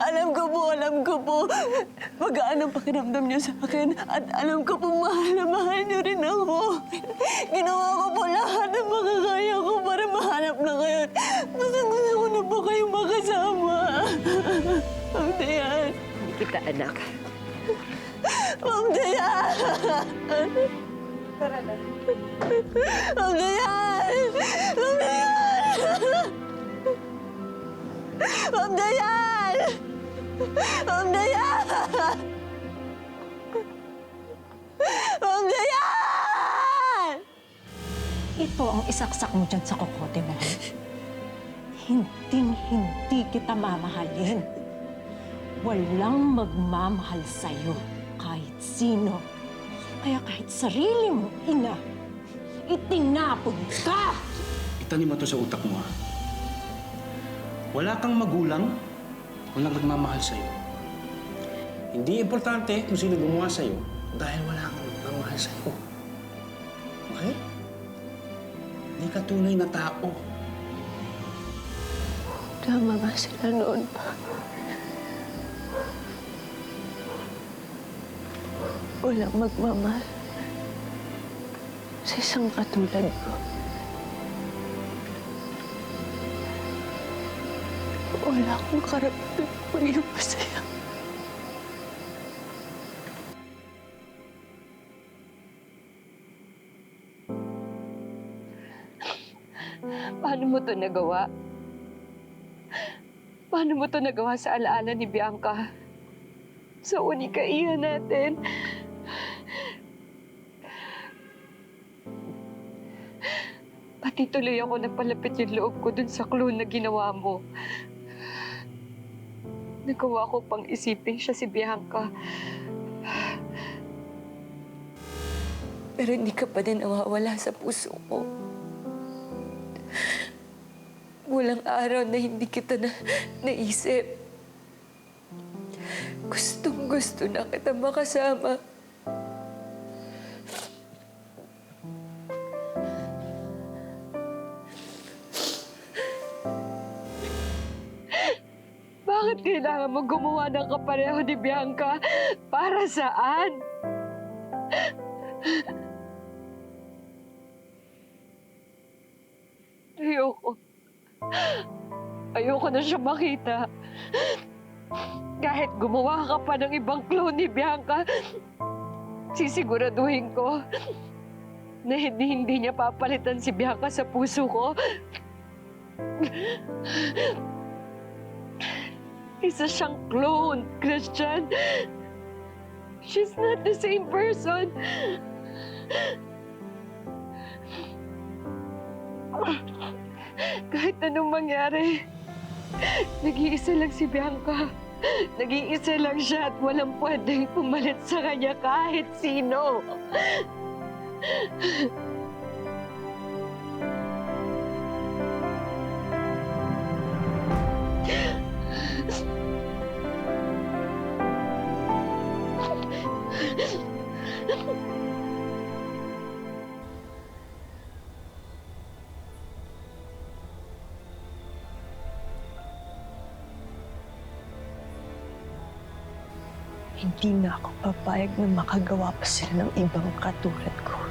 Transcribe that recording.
Alam ko po. Magaan ang pakiramdam niyo sa akin. At alam ko po, mahal na mahal niyo rin ako. Ginawa ko po lahat ng makakaya ko para mahanap na kayo. Gusto ko na po kayong makasama. Ma'am Dayan. Hindi kita anak. Ma'am Dayan! Tara na. Ma'am Dayan! Ma'am Dayan! Ma'am Dayan! Ma'am Dayan! Ma'am Dayan! Ito ang isaksak mo dyan sa kokote mo. Hinding-hindi kita mamahalin. Walang magmamahal sa'yo kahit sino. Kaya kahit sarili mong ina, itinapon ka! Itanim mo to sa utak mo, ha? Wala kang magulang, walang nagmamahal sa'yo. Hindi importante kung sino gumawa sa'yo dahil wala kang nagmamahal sa'yo. Okay? Hindi ka tunay na tao. Tama ba sila noon pa? Walang magmamahal sa isang katulad ko. Wala akong karapatan maging masaya. Paano mo to nagawa? Paano mo to nagawa sa alaala ni Bianca? Sa unikaihan natin. Pati tuloy ako napalapit yung loob ko dun sa clue na ginawa mo. Nagawa ko pang isipin siya si Bianca. Pero hindi ka pa din nawawala sa puso ko. Walang araw na hindi kita naisip. Gustong-gusto na kita makasama. Bakit kailangan mo gumawa ng kapareho ni Bianca? Para saan? Ayoko na siya makita. Kahit gumawa ka pa ng ibang clone ni Bianca, sisiguraduhin ko na hindi niya papalitan si Bianca sa puso ko. Isa siyang clone, Christian. She's not the same person. Kahit anong mangyari, nag-iisa lang si Bianca. Nag-iisa lang siya at walang pwedeng pumalit sa kanya kahit sino. Hindi na ako papayag na makagawa pa sila ng ibang katulad ko.